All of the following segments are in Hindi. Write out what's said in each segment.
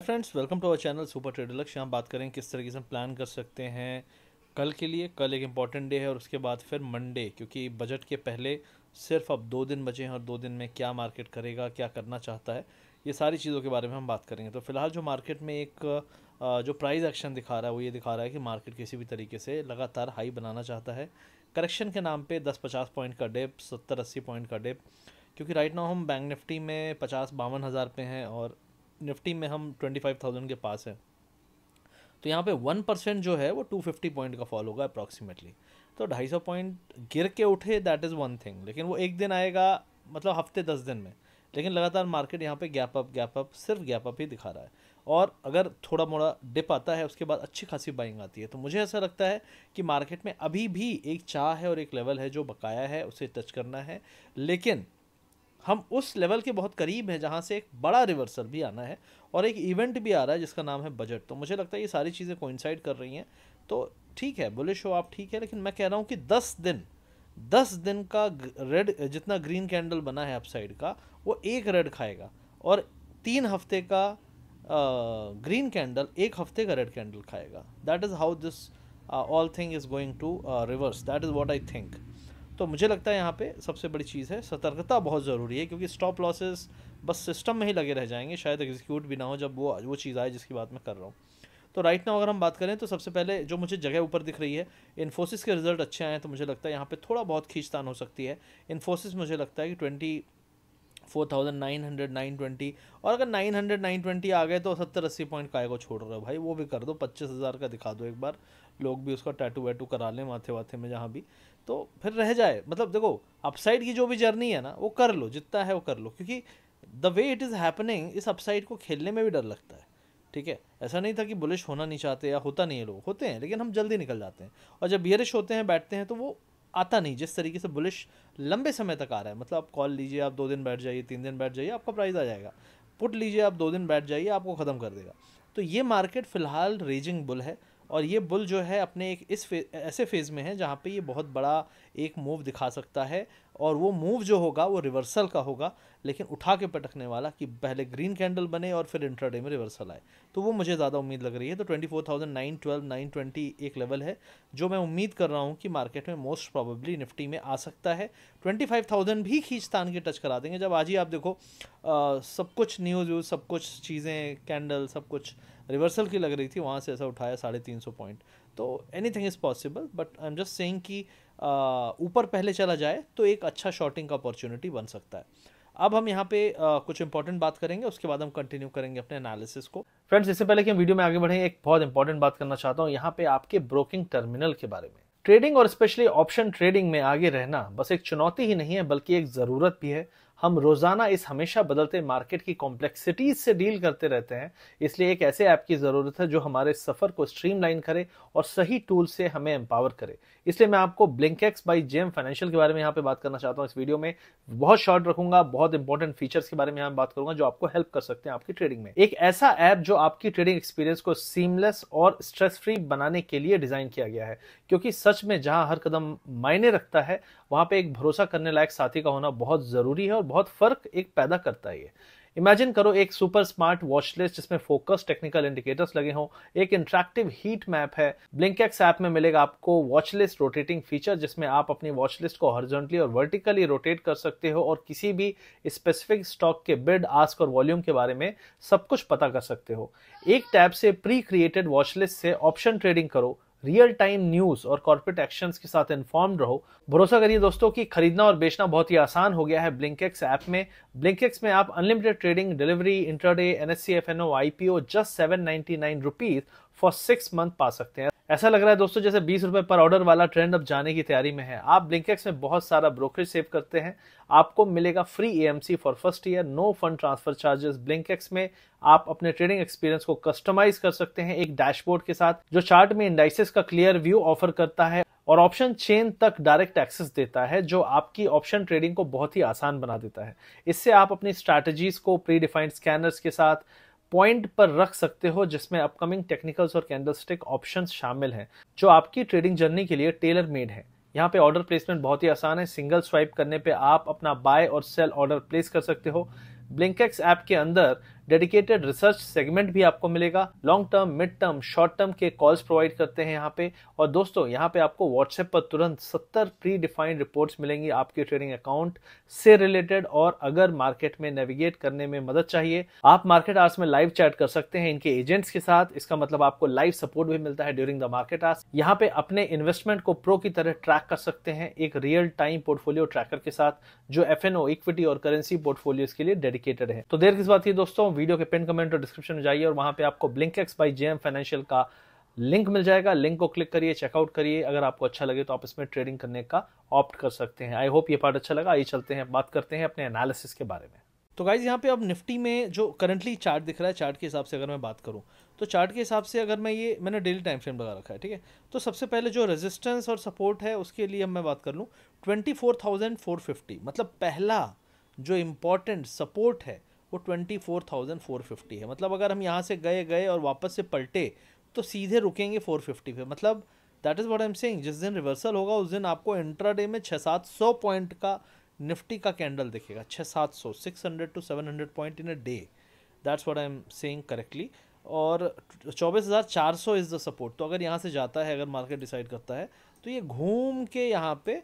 Friends, welcome to our channel super trader Lakshya. यहाँ बात करें किस तरीके से हम प्लान कर सकते हैं कल के लिए। कल एक इम्पॉर्टेंट डे है और उसके बाद फिर मंडे, क्योंकि बजट के पहले सिर्फ अब 2 दिन बचे हैं और 2 दिन में क्या मार्केट करेगा, क्या करना चाहता है, ये सारी चीज़ों के बारे में हम बात करेंगे। तो फिलहाल जो मार्केट में एक जो प्राइस एक्शन दिखा रहा है वो ये दिखा रहा है कि मार्केट किसी भी तरीके से लगातार हाई बनाना चाहता है। करेक्शन के नाम पे 10-50 पॉइंट का डिप, 70-80 पॉइंट का डिप, क्योंकि राइट नाउ हम बैंक निफ्टी में 50-52 हज़ार पे हैं और निफ्टी में हम 25,000 के पास है। तो यहाँ पे 1% जो है वो 250 पॉइंट का फॉल होगा अप्रॉक्सीमेटली। तो 250 पॉइंट गिर के उठे दैट इज़ वन थिंग, लेकिन वो एक दिन आएगा, मतलब हफ्ते 10 दिन में। लेकिन लगातार मार्केट यहाँ पे गैप अप सिर्फ गैप अप ही दिखा रहा है। और अगर थोड़ा मोड़ा डिप आता है उसके बाद अच्छी खासी बाइंग आती है। तो मुझे ऐसा लगता है कि मार्केट में अभी भी एक चाह है और एक लेवल है जो बकाया है, उसे टच करना है। लेकिन हम उस लेवल के बहुत करीब हैं जहां से एक बड़ा रिवर्सल भी आना है और एक इवेंट भी आ रहा है जिसका नाम है बजट। तो मुझे लगता है ये सारी चीज़ें कोइंसाइड कर रही हैं। तो ठीक है, बुलिश हो आप, ठीक है, लेकिन मैं कह रहा हूँ कि 10 दिन का रेड, जितना ग्रीन कैंडल बना है अपसाइड का, वो एक रेड खाएगा। और 3 हफ्ते का ग्रीन कैंडल 1 हफ्ते का रेड कैंडल खाएगा। That is how this all thing is going to reverse. That is what I think. तो मुझे लगता है यहाँ पे सबसे बड़ी चीज़ है सतर्कता, बहुत ज़रूरी है, क्योंकि स्टॉप लॉसेस बस सिस्टम में ही लगे रह जाएंगे, शायद एग्जीक्यूट भी ना हो जब वो चीज़ आए जिसकी बात मैं कर रहा हूँ। तो राइट नाउ अगर हम बात करें तो सबसे पहले जो मुझे जगह ऊपर दिख रही है, इन्फोसिस के रिजल्ट अच्छे आए हैं, तो मुझे लगता है यहाँ पे थोड़ा बहुत खींचतान हो सकती है। इन्फोसिस मुझे लगता है कि 24,900 920, और अगर 900 920 आ गए तो 70-80 पॉइंट काय को छोड़ रहे हो भाई, वो भी कर दो, 25,000 का दिखा दो एक बार, लोग भी उसका टैटू वैटू करा लें माथे वाथे में जहाँ भी, तो फिर रह जाए। मतलब देखो, अपसाइड की जो भी जर्नी है ना वो कर लो, जितना है वो कर लो, क्योंकि the way it is happening, इस अपसाइड को खेलने में भी डर लगता है। ठीक है, ऐसा नहीं था कि बुलिश होना नहीं चाहते या होता नहीं है, लोग होते हैं लेकिन हम जल्दी निकल जाते हैं। और जब बियरिश होते हैं, बैठते हैं, तो वो आता नहीं जिस तरीके से बुलिश लंबे समय तक आ रहा है। मतलब आप कॉल लीजिए, आप 2 दिन बैठ जाइए, 3 दिन बैठ जाइए, आपका प्राइस आ जाएगा। पुट लीजिए, आप 2 दिन बैठ जाइए, आपको ख़त्म कर देगा। तो ये मार्केट फ़िलहाल रेजिंग बुल है, और ये बुल जो है अपने एक ऐसे फेज़ में है जहाँ पे ये बहुत बड़ा एक मूव दिखा सकता है। और वो मूव जो होगा वो रिवर्सल का होगा, लेकिन उठा के पटकने वाला, कि पहले ग्रीन कैंडल बने और फिर इंट्राडे में रिवर्सल आए। तो वो मुझे ज़्यादा उम्मीद लग रही है। तो 24,912 920 एक लेवल है जो मैं उम्मीद कर रहा हूँ कि मार्केट में मोस्ट प्रोबेबली निफ्टी में आ सकता है। 25,000 भी खींचतान के टच करा देंगे। जब आज ही आप देखो सब कुछ न्यूज़ व्यूज़, सब कुछ चीज़ें, कैंडल, सब कुछ रिवर्सल की लग रही थी, वहाँ से ऐसा उठाया 350 पॉइंट। तो anything is possible, but I am just saying कि ऊपर पहले चला जाए तो एक अच्छा शॉर्टिंग का अपॉर्चुनिटी बन सकता है। अब हम यहाँ पे कुछ इंपॉर्टेंट बात करेंगे, उसके बाद हम कंटिन्यू करेंगे अपने एनालिसिस को। फ्रेंड्स, इससे पहले कि हम वीडियो में आगे बढ़ें, एक बहुत इंपॉर्टेंट बात करना चाहता हूँ यहाँ पे आपके ब्रोकिंग टर्मिनल के बारे में। ट्रेडिंग और स्पेशली ऑप्शन ट्रेडिंग में आगे रहना बस एक चुनौती ही नहीं है, बल्कि एक ज़रूरत भी है। हम रोजाना इस हमेशा बदलते मार्केट की कॉम्प्लेक्सिटीज से डील करते रहते हैं, इसलिए एक ऐसे ऐप की जरूरत है जो हमारे सफर को स्ट्रीमलाइन करे और सही टूल से हमें एम्पावर करे। इसलिए मैं आपको ब्लिंकएक्स बाय जेम फाइनेंशियल के बारे में यहाँ पे बात करना चाहता हूँ। इस वीडियो में बहुत शॉर्ट रखूंगा, बहुत इंपॉर्टेंट फीचर्स के बारे में यहाँ बात करूंगा जो आपको हेल्प कर सकते हैं आपकी ट्रेडिंग में। एक ऐसा ऐप जो आपकी ट्रेडिंग एक्सपीरियंस को सीमलेस और स्ट्रेस फ्री बनाने के लिए डिजाइन किया गया है, क्योंकि सच में जहां हर कदम मायने रखता है, वहां पे एक भरोसा करने लायक साथी का होना बहुत जरूरी है और बहुत फर्क एक पैदा करता है। ये इमेजिन करो एक सुपर स्मार्ट वॉच लिस्ट जिसमें फोकस टेक्निकल इंडिकेटर्स लगे हों, एक इंटरैक्टिव हीट मैप है। ब्लिंकएक्स ऐप में मिलेगा आपको वॉच लिस्ट रोटेटिंग फीचर, जिसमें आप अपनी वॉच लिस्ट को हॉरिजॉन्टली और वर्टिकली रोटेट कर सकते हो और किसी भी स्पेसिफिक स्टॉक के बिड, आस्क और वॉल्यूम के बारे में सब कुछ पता कर सकते हो। एक टैब से प्री क्रिएटेड वॉच लिस्ट से ऑप्शन ट्रेडिंग करो, रियल टाइम न्यूज और कॉर्पोरेट एक्शंस के साथ इन्फॉर्म्ड रहो। भरोसा करिए दोस्तों कि खरीदना और बेचना बहुत ही आसान हो गया है ब्लिंकएक्स ऐप में। ब्लिंकएक्स में आप unlimited trading, delivery, intraday, NSC, FNO, IPO just 799 rupees for 6 month पा सकते हैं। ऐसा लग रहा है दोस्तों जैसे 20 रुपए पर ऑर्डर वाला ट्रेंड अब जाने की तैयारी में है। आप ब्लिंकएक्स में बहुत सारा ब्रोकरेज सेव करते हैं, आपको मिलेगा free AMC for first year, no fund transfer charges. Blinkx में आप अपने ट्रेडिंग एक्सपीरियंस को कस्टमाइज कर सकते हैं एक डैशबोर्ड के साथ, जो चार्ट में इंडाइसेस का क्लियर व्यू ऑफर करता है और ऑप्शन चेन तक डायरेक्ट एक्सेस देता है, जो आपकी ऑप्शन ट्रेडिंग को बहुत ही आसान बना देता है। इससे आप अपनी स्ट्रैटेजीज को प्री डिफाइंड स्कैनर्स के साथ पॉइंट पर रख सकते हो, जिसमें अपकमिंग टेक्निकल्स और कैंडलस्टिक ऑप्शंस शामिल हैं जो आपकी ट्रेडिंग जर्नी के लिए टेलर मेड है। यहाँ पे ऑर्डर प्लेसमेंट बहुत ही आसान है। सिंगल स्वाइप करने पे आप अपना बाय और सेल ऑर्डर प्लेस कर सकते हो। ब्लिंकएक्स ऐप के अंदर डेडिकेटेड रिसर्च सेगमेंट भी आपको मिलेगा, long term, mid term, short term के कॉल्स प्रोवाइड करते हैं यहाँ पे। और दोस्तों यहाँ पे आपको व्हाट्सएप पर तुरंत 70 प्री डिफाइंड रिपोर्ट्स मिलेंगी आपके ट्रेडिंग अकाउंट से रिलेटेड। और अगर मार्केट में नेविगेट करने में मदद चाहिए, आप मार्केट आवर्स में लाइव चैट कर सकते हैं इनके एजेंट्स के साथ। इसका मतलब आपको लाइव सपोर्ट भी मिलता है ड्यूरिंग द मार्केट आवर्स। यहाँ पे अपने इन्वेस्टमेंट को प्रो की तरह ट्रैक कर सकते हैं एक रियल टाइम पोर्टफोलियो ट्रैकर के साथ, जो एफएनओ, इक्विटी और करेंसी पोर्टफोलियोज के लिए डेडिकेटेड है। तो देर किस बात की दोस्तों, वीडियो के पिन कमेंट और डिस्क्रिप्शन में जाइए और वहां पे आपको ब्लिंकएक्स बाय जेएम फाइनेंशियल का लिंक मिल जाएगा। लिंक को क्लिक करिए, चेकआउट करिए। अगर आपको अच्छा लगे तो आप इसमें ट्रेडिंग करने का ऑप्ट कर सकते हैं। आई होप ये पार्ट अच्छा लगा। आइए चलते हैं, बात करते हैं अपने एनालिसिस के बारे में। तो गाइज यहाँ पे अब निफ्टी में जो करंटली चार्ट दिख रहा है, चार्ट के हिसाब से अगर मैं बात करूँ तो चार्ट के हिसाब से अगर मैंने डेली टाइम फ्रेम लगा रखा है, ठीक है। तो सबसे पहले जो रेजिस्टेंस और सपोर्ट है उसके लिए अब मैं बात कर लूँ 24,450, मतलब पहला जो इम्पोर्टेंट सपोर्ट है वो 24,450 है। मतलब अगर हम यहाँ से गए और वापस से पलटे तो सीधे रुकेंगे 450 पे। मतलब that is what I am saying, जिस दिन रिवर्सल होगा उस दिन आपको इंट्राडे में 600-700 पॉइंट का निफ्टी का कैंडल दिखेगा। 600-700, 600 to 700 point in a day, that's what I am saying correctly. और 24,400 इज़ द सपोर्ट। तो अगर यहाँ से जाता है, अगर मार्केट डिसाइड करता है तो ये घूम के यहाँ पे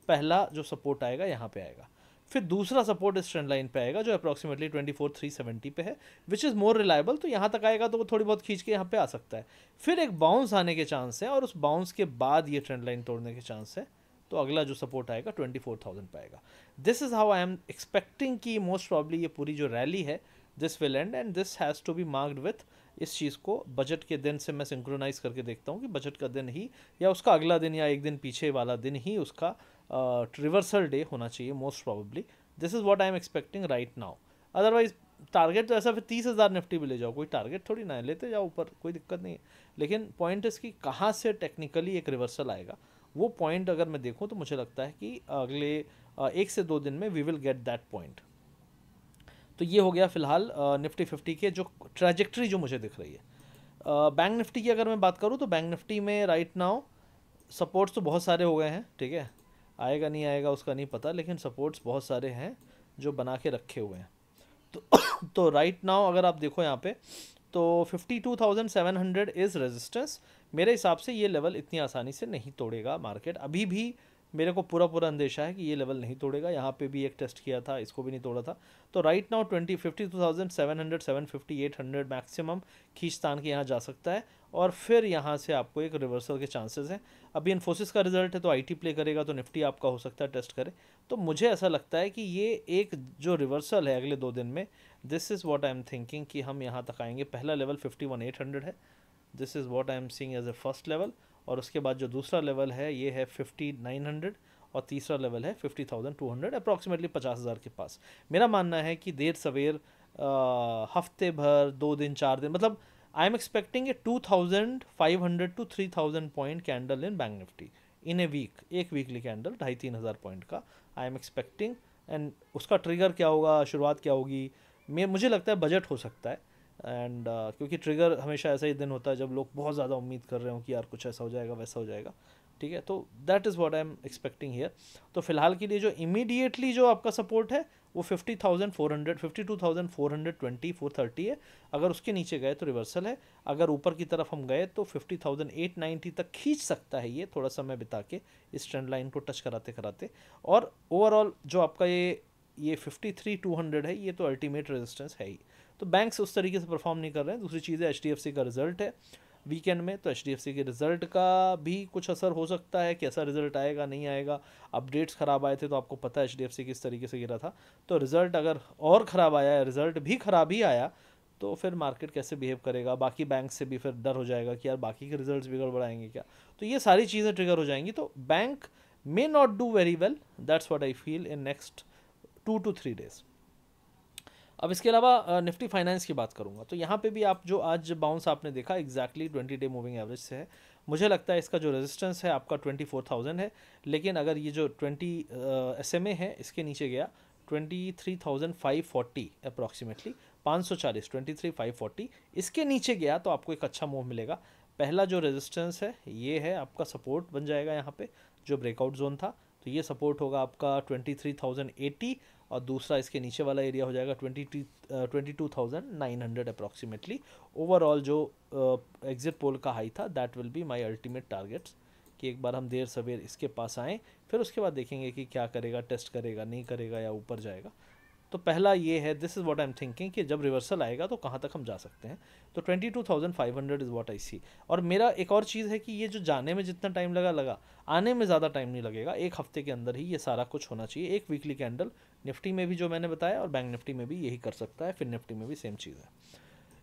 पहला जो सपोर्ट आएगा यहाँ पे आएगा। फिर दूसरा सपोर्ट इस ट्रेंड लाइन पे आएगा जो अप्रॉक्सीमेटली 24,370 पे है, विच इज़ मोर रिलायबल। तो यहाँ तक आएगा तो वो थोड़ी बहुत खींच के यहाँ पे आ सकता है। फिर एक बाउंस आने के चांस है और उस बाउंस के बाद ये ट्रेंड लाइन तोड़ने के चांस है। तो अगला जो सपोर्ट आएगा 24,000 पे आएगा। This is how I am expecting कि मोस्ट प्रॉब्ली ये पूरी जो रैली है this will end, and this has to be marked with इस चीज़ को बजट के दिन से मैं सिंक्रोनाइज करके देखता हूँ कि बजट का दिन ही या उसका अगला दिन या एक दिन पीछे वाला दिन ही उसका रिवर्सल डे होना चाहिए most probably. This is what I am expecting right now. Otherwise target तो ऐसा फिर 30,000 निफ्टी भी ले जाओ, कोई टारगेट थोड़ी ना है, लेते जाओ ऊपर, कोई दिक्कत नहीं है। लेकिन पॉइंट इसकी कहाँ से टेक्निकली एक रिवर्सल आएगा, वो पॉइंट अगर मैं देखूँ तो मुझे लगता है कि अगले 1 से 2 दिन में we will get that point. तो ये हो गया फिलहाल निफ्टी 50 के जो ट्रैजेक्टरी जो मुझे दिख रही है। बैंक निफ्टी की अगर मैं बात करूँ तो बैंक निफ्टी में राइट नाउ सपोर्ट्स तो बहुत सारे हो गए हैं, ठीक है। आएगा नहीं आएगा उसका नहीं पता, लेकिन सपोर्ट्स बहुत सारे हैं जो बना के रखे हुए हैं। तो राइट नाउ अगर आप देखो यहाँ पे तो 52,700 इज़ रेजिस्टेंस। मेरे हिसाब से ये लेवल इतनी आसानी से नहीं तोड़ेगा मार्केट। अभी भी मेरे को पूरा अंदेशा है कि ये लेवल नहीं तोड़ेगा। यहाँ पे भी एक टेस्ट किया था, इसको भी नहीं तोड़ा था। तो राइट नाउ 52,700, 750, 800 मैक्सिमम खींचतान के यहाँ जा सकता है और फिर यहाँ से आपको एक रिवर्सल के चांसेस हैं। अभी इन्फोसिस का रिजल्ट है तो आईटी प्ले करेगा तो निफ्टी आपका हो सकता है टेस्ट करे। तो मुझे ऐसा लगता है कि ये एक जो रिवर्सल है अगले 2 दिन में, this is what I am thinking कि हम यहाँ तक आएंगे। पहला लेवल 51,800 है, this is what I am seeing as a first level. और उसके बाद जो दूसरा लेवल है ये है 5900 और तीसरा लेवल है 50,200, अप्रॉक्सीमेटली 50,000 के पास। मेरा मानना है कि देर सवेर हफ्ते भर, 2 दिन, 4 दिन, मतलब I am expecting a 2,500 to 3,000 point candle in bank nifty in a week. एक वीकली कैंडल 2,500-3,000 पॉइंट का आई एम एक्सपेक्टिंग। एंड उसका ट्रिगर क्या होगा, शुरुआत क्या होगी, मुझे लगता है बजट हो सकता है। एंड क्योंकि ट्रिगर हमेशा ऐसा ही दिन होता है जब लोग बहुत ज़्यादा उम्मीद कर रहे हो कि यार कुछ ऐसा हो जाएगा वैसा हो जाएगा, ठीक है। तो that is what I am expecting here. तो फिलहाल के लिए जो इमीडिएटली जो आपका सपोर्ट है वो 50,400, 52,420, 430 है। अगर उसके नीचे गए तो रिवर्सल है। अगर ऊपर की तरफ हम गए तो 50,890 तक खींच सकता है ये, थोड़ा समय बिता के इस ट्रेंड लाइन को टच कराते कराते। और ओवरऑल जो आपका ये 53,200 है, ये तो अल्टीमेट रेजिस्टेंस है ही। तो बैंक्स उस तरीके से परफॉर्म नहीं कर रहे हैं। दूसरी चीज़ है HDFC का रिजल्ट है वीकेंड में, तो HDFC के रिजल्ट का भी कुछ असर हो सकता है। कैसा रिजल्ट आएगा नहीं आएगा, अपडेट्स ख़राब आए थे तो आपको पता है HDFC किस तरीके से गिरा था। तो रिजल्ट अगर और ख़राब आया, रिजल्ट भी ख़राब ही आया, तो फिर मार्केट कैसे बिहेव करेगा, बाकी बैंक से भी फिर डर हो जाएगा कि यार बाकी के रिजल्ट्स भी गड़बड़ाएंगे क्या। तो ये सारी चीज़ें ट्रिगर हो जाएंगी। तो bank may not do very well, that's what I feel in next 2 to 3 days. अब इसके अलावा निफ्टी फाइनेंस की बात करूंगा तो यहाँ पे भी आप जो आज बाउंस आपने देखा एग्जैक्टली 20 डे मूविंग एवरेज से है। मुझे लगता है इसका जो रेजिस्टेंस है आपका 24,000 है, लेकिन अगर ये जो 20 SMA है इसके नीचे गया 23,540 अप्रॉक्सीमेटली 540, 23,540 इसके नीचे गया तो आपको एक अच्छा मूव मिलेगा। पहला जो रेजिस्टेंस है ये है आपका सपोर्ट बन जाएगा यहाँ पे जो ब्रेकआउट जोन था, तो ये सपोर्ट होगा आपका 23,080 और दूसरा इसके नीचे वाला एरिया हो जाएगा 22,900 अप्रॉक्सीमेटली। ओवरऑल जो एग्जिट पोल का हाई था that will be my ultimate targets, कि एक बार हम देर सवेर इसके पास आएँ, फिर उसके बाद देखेंगे कि क्या करेगा, टेस्ट करेगा नहीं करेगा या ऊपर जाएगा। तो पहला ये है, this is what I am thinking, कि जब रिवर्सल आएगा तो कहाँ तक हम जा सकते हैं। तो 22,500 इज़ व्हाट आई सी। और मेरा एक और चीज़ है कि ये जो जाने में जितना टाइम लगा आने में ज़्यादा टाइम नहीं लगेगा, एक हफ्ते के अंदर ही ये सारा कुछ होना चाहिए। एक वीकली कैंडल निफ्टी में भी जो मैंने बताया और बैंक निफ्टी में भी यही कर सकता है, फिर निफ्टी में भी सेम चीज़ है।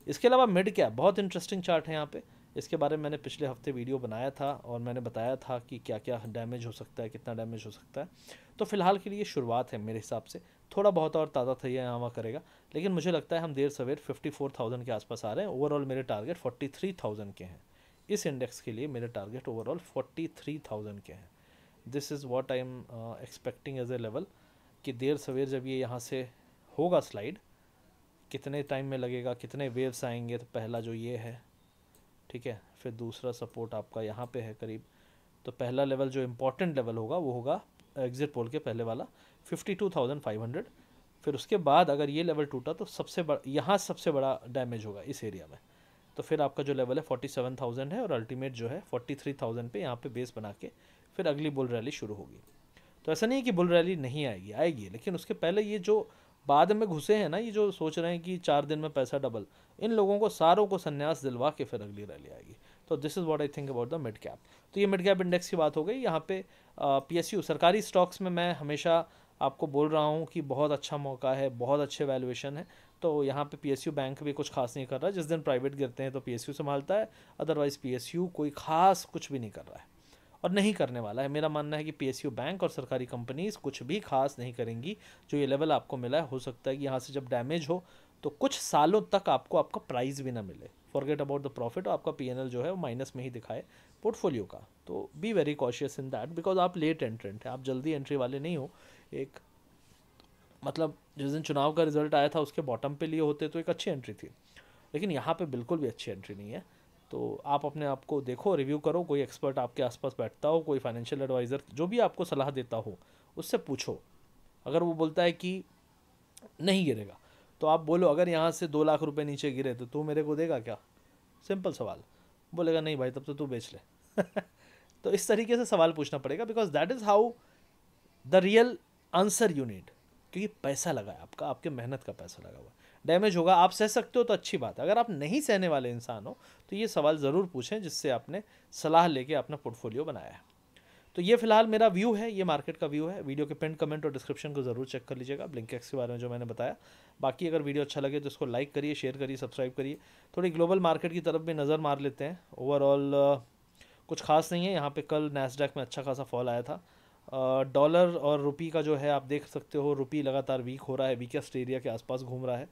इसके अलावा मिड कैप बहुत इंटरेस्टिंग चार्ट है यहाँ पे, इसके बारे में मैंने पिछले हफ्ते वीडियो बनाया था और मैंने बताया था कि क्या क्या डैमेज हो सकता है, कितना डैमेज हो सकता है। तो फिलहाल के लिए शुरुआत है मेरे हिसाब से, थोड़ा बहुत और ताज़ा थैया यहाँ वहाँ करेगा, लेकिन मुझे लगता है हम देर सवेर 54,000 के आसपास आ रहे हैं। ओवरऑल मेरे टारगेट 43,000 के हैं, इस इंडेक्स के लिए मेरे टारगेट ओवरऑल 43,000 के हैं। This is what I am expecting as a level, कि देर सवेर जब ये यहाँ से होगा स्लाइड, कितने टाइम में लगेगा, कितने वेव्स आएंगे। तो पहला जो ये है, ठीक है, फिर दूसरा सपोर्ट आपका यहाँ पे है करीब। तो पहला लेवल जो इम्पोर्टेंट लेवल होगा वो होगा एग्जिट पोल के पहले वाला 52,500। फिर उसके बाद अगर ये लेवल टूटा तो सबसे बड़ा यहाँ सबसे बड़ा डैमेज होगा इस एरिया में। तो फिर आपका जो लेवल है 47,000 है और अल्टीमेट जो है 43,000 पे यहाँ पे बेस बना के फिर अगली बुल रैली शुरू होगी। तो ऐसा नहीं है कि बुल रैली नहीं आएगी, आएगी, लेकिन उसके पहले ये जो बाद में घुसे हैं ना, ये जो सोच रहे हैं कि 4 दिन में पैसा डबल, इन लोगों को सारों को संन्यास दिलवा के फिर अगली रैली आएगी। तो this is what I think about the mid cap. तो ये मिड कैप इंडेक्स की बात हो गई। यहाँ पे पीएसयू सरकारी स्टॉक्स में मैं हमेशा आपको बोल रहा हूँ कि बहुत अच्छा मौका है, बहुत अच्छे वैल्यूएशन है। तो यहाँ पे पीएसयू बैंक भी कुछ खास नहीं कर रहा है, जिस दिन प्राइवेट गिरते हैं तो पीएसयू संभालता है, अदरवाइज पीएसयू कोई खास कुछ भी नहीं कर रहा है और नहीं करने वाला है। मेरा मानना है कि पीएसयू बैंक और सरकारी कंपनीज कुछ भी खास नहीं करेंगी। जो ये लेवल आपको मिला है, हो सकता है कि यहाँ से जब डैमेज हो तो कुछ सालों तक आपको आपका प्राइस भी ना मिले। फॉरगेट अबाउट द प्रॉफिट, और आपका पीएनएल जो है वो माइनस में ही दिखाए पोर्टफोलियो का। तो be very cautious in that, because आप लेट एंट्रेंट हैं, आप जल्दी एंट्री वाले नहीं हो। एक मतलब जिस दिन चुनाव का रिजल्ट आया था उसके बॉटम पे लिए होते तो एक अच्छी एंट्री थी, लेकिन यहाँ पे बिल्कुल भी अच्छी एंट्री नहीं है। तो आप अपने आप को देखो, रिव्यू करो, कोई एक्सपर्ट आपके आसपास बैठता हो, कोई फाइनेंशियल एडवाइज़र जो भी आपको सलाह देता हो उससे पूछो। अगर वो बोलता है कि नहीं गिरेगा तो आप बोलो अगर यहाँ से 2 लाख रुपए नीचे गिरे तो तू मेरे को देगा क्या? सिंपल सवाल। बोलेगा नहीं भाई, तब तो तू बेच ले। तो इस तरीके से सवाल पूछना पड़ेगा, because that is how the real answer you need, क्योंकि पैसा लगा है आपका, आपके मेहनत का पैसा लगा हुआ है। डैमेज होगा, आप सह सकते हो तो अच्छी बात है, अगर आप नहीं सहने वाले इंसान हो तो ये सवाल ज़रूर पूछें जिससे आपने सलाह लेके अपना पोर्टफोलियो बनाया है। तो ये फिलहाल मेरा व्यू है, ये मार्केट का व्यू है। वीडियो के पिन कमेंट और डिस्क्रिप्शन को ज़रूर चेक कर लीजिएगा ब्लिंकएक्स के बारे में जो मैंने बताया। बाकी अगर वीडियो अच्छा लगे तो इसको लाइक करिए, शेयर करिए, सब्सक्राइब करिए। थोड़ी ग्लोबल मार्केट की तरफ भी नज़र मार लेते हैं। ओवरऑल कुछ खास नहीं है यहाँ पे। कल नैस्डैक में अच्छा खासा फॉल आया था। डॉलर और रुपी का जो है आप देख सकते हो, रुपी लगातार वीक हो रहा है, वीकेस्ट एरिया के आसपास घूम रहा है।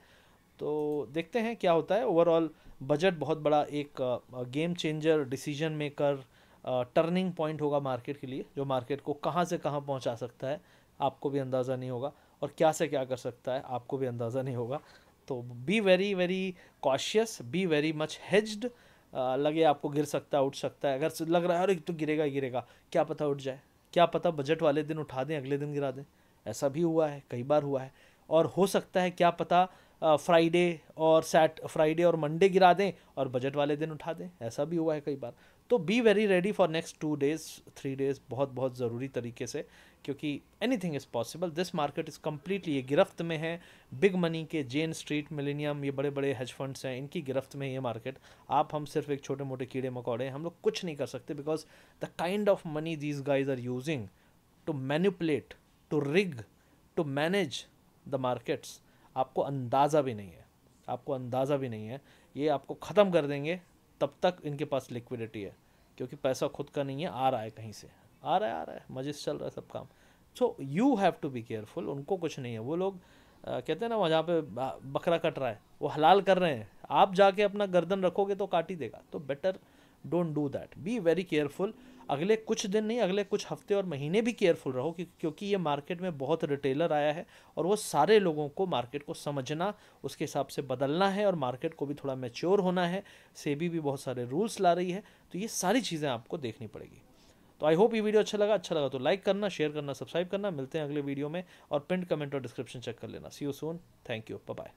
तो देखते हैं क्या होता है। ओवरऑल बजट बहुत बड़ा एक game changer, decision maker, turning point होगा मार्केट के लिए, जो मार्केट को कहाँ से कहाँ पहुँचा सकता है आपको भी अंदाज़ा नहीं होगा, और क्या से क्या कर सकता है आपको भी अंदाज़ा नहीं होगा। तो be very very cautious, be very much hedged. लगे आपको गिर सकता है, उठ सकता है, अगर लग रहा है अरे तो गिरेगा ही गिरेगा, क्या पता उठ जाए, क्या पता बजट वाले दिन उठा दें, अगले दिन गिरा दें। ऐसा भी हुआ है, कई बार हुआ है। और हो सकता है क्या पता फ्राइडे और मंडे गिरा दें और बजट वाले दिन उठा दें, ऐसा भी हुआ है कई बार। तो be very ready for next 2 days 3 days, बहुत बहुत ज़रूरी तरीके से, क्योंकि anything is possible. This market is completely, ये गिरफ्त में है बिग मनी के, जेन स्ट्रीट, मिलेनियम, ये बड़े बड़े हेज फंड्स हैं, इनकी गिरफ्त में ये मार्केट। आप हम सिर्फ एक छोटे मोटे कीड़े मकोड़े हैं, हम लोग कुछ नहीं कर सकते, because the kind of money these guys are using to manipulate, to rig, to manage the markets, आपको अंदाज़ा भी नहीं है, आपको अंदाज़ा भी नहीं है। ये आपको ख़त्म कर देंगे, तब तक इनके पास लिक्विडिटी है, क्योंकि पैसा खुद का नहीं है, आ रहा है कहीं से, आ रहा है, मजे से चल रहा है सब काम। So you have to be careful. उनको कुछ नहीं है, वो लोग कहते हैं ना वहाँ पे बकरा कट रहा है, वो हलाल कर रहे हैं, आप जाके अपना गर्दन रखोगे तो काट ही देगा। तो better don't do that, be very careful. अगले कुछ दिन नहीं, अगले कुछ हफ्ते और महीने भी केयरफुल रहो, क्योंकि ये मार्केट में बहुत रिटेलर आया है और वो सारे लोगों को मार्केट को समझना, उसके हिसाब से बदलना है, और मार्केट को भी थोड़ा मैच्योर होना है। सेबी भी बहुत सारे रूल्स ला रही है, तो ये सारी चीज़ें आपको देखनी पड़ेगी। तो आई होप ये वीडियो अच्छा लगा तो लाइक करना, शेयर करना, सब्सक्राइब करना। मिलते हैं अगले वीडियो में, और पिन कमेंट और डिस्क्रिप्शन चेक कर लेना। See you soon, thank you, bye bye.